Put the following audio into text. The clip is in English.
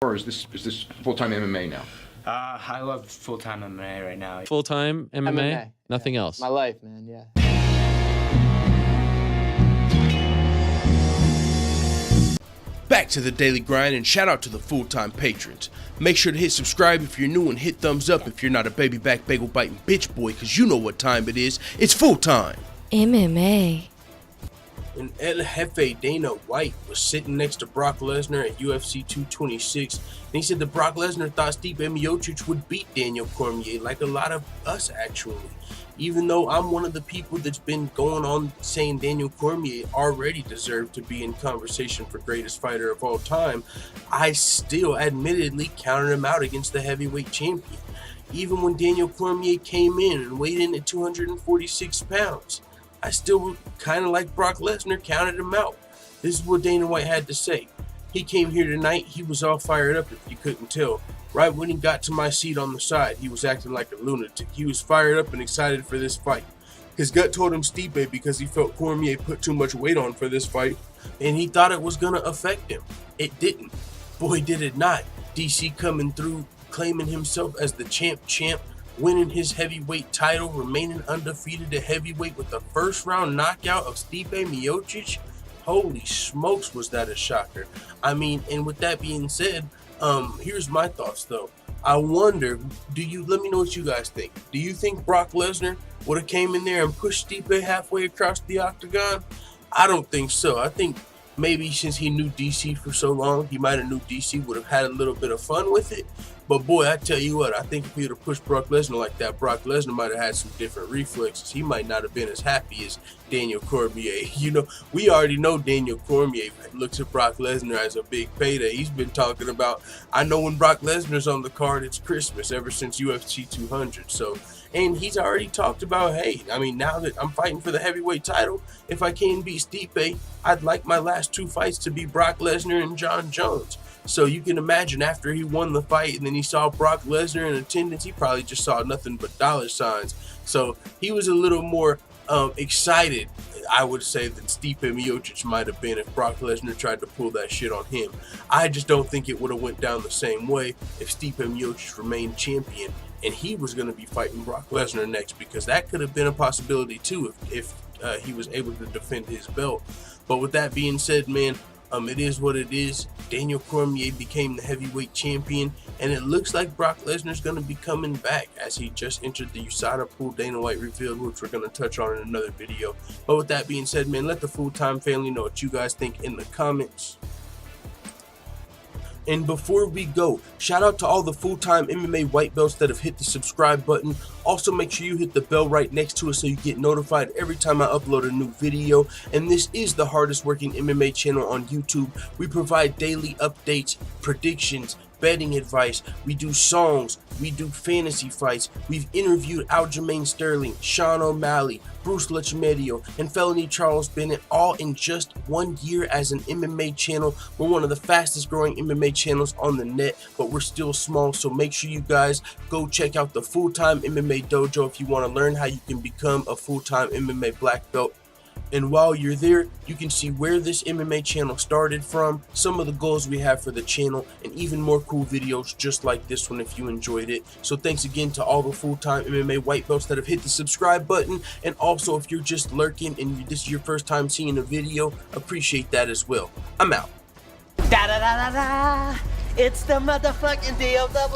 Or is this full-time MMA now? I love full-time MMA right now. Full-time MMA? MMA, Nothing yeah. else? My life, man, yeah. Back to the daily grind, and shout out to the full-time patrons. Make sure to hit subscribe if you're new and hit thumbs up if you're not a baby back bagel biting bitch boy, cause you know what time it is. It's full-time MMA. And El Jefe Dana White was sitting next to Brock Lesnar at UFC 226, and he said that Brock Lesnar thought Stipe Miocic would beat Daniel Cormier, like a lot of us actually. Even though I'm one of the people that's been going on saying Daniel Cormier already deserved to be in conversation for greatest fighter of all time, I still admittedly counted him out against the heavyweight champion. Even when Daniel Cormier came in and weighed in at 246 pounds. I still kind of like Brock Lesnar, counted him out. This is what Dana White had to say. He came here tonight, he was all fired up if you couldn't tell. Right when he got to my seat on the side, he was acting like a lunatic. He was fired up and excited for this fight. His gut told him Stipe because he felt Cormier put too much weight on for this fight, and he thought it was going to affect him. It didn't. Boy, did it not. DC coming through, claiming himself as the champ, winning his heavyweight title, remaining undefeated at heavyweight with a first-round knockout of Stipe Miocic. Holy smokes, was that a shocker. I mean, and with that being said, here's my thoughts though. I wonder, let me know what you guys think. Do you think Brock Lesnar would have came in there and pushed Stipe halfway across the octagon? I don't think so. I think maybe since he knew DC for so long, he might have knew DC would have had a little bit of fun with it. But boy, I tell you what, I think if he would have pushed Brock Lesnar like that, Brock Lesnar might have had some different reflexes. He might not have been as happy as Daniel Cormier. You know, we already know Daniel Cormier looks at Brock Lesnar as a big payday. He's been talking about, I know when Brock Lesnar's on the card, it's Christmas ever since UFC 200. So, and he's already talked about, hey, I mean, now that I'm fighting for the heavyweight title, if I can beat Stipe, I'd like my last two fights to be Brock Lesnar and John Jones. So you can imagine after he won the fight and then he saw Brock Lesnar in attendance, he probably just saw nothing but dollar signs. So he was a little more excited, I would say, than Stipe Miocic might have been if Brock Lesnar tried to pull that shit on him. I just don't think it would have went down the same way if Stipe Miocic remained champion and he was going to be fighting Brock Lesnar next, because that could have been a possibility too if he was able to defend his belt. But with that being said, man, it is what it is. Daniel Cormier became the heavyweight champion, and it looks like Brock Lesnar's going to be coming back as he just entered the USADA pool, Dana White revealed, which we're going to touch on in another video. But with that being said, man, let the full-time family know what you guys think in the comments. And before we go, shout out to all the full-time MMA white belts that have hit the subscribe button. Also, make sure you hit the bell right next to it so you get notified every time I upload a new video. And this is the hardest working MMA channel on YouTube. We provide daily updates, predictions, betting advice, we do songs, we do fantasy fights. We've interviewed Aljamain Sterling, Sean O'Malley, Bruce Lachmedio, and Felony Charles Bennett, all in just 1 year as an MMA channel. We're one of the fastest growing MMA channels on the net, but we're still small, so make sure you guys go check out the Full-Time MMA Dojo if you want to learn how you can become a full-time MMA black belt. And while you're there, you can see where this MMA channel started from, some of the goals we have for the channel, and even more cool videos just like this one if you enjoyed it. So thanks again to all the full-time MMA white belts that have hit the subscribe button, and also if you're just lurking and this is your first time seeing a video, appreciate that as well. I'm out. Da da da da da! It's the motherfucking DOG.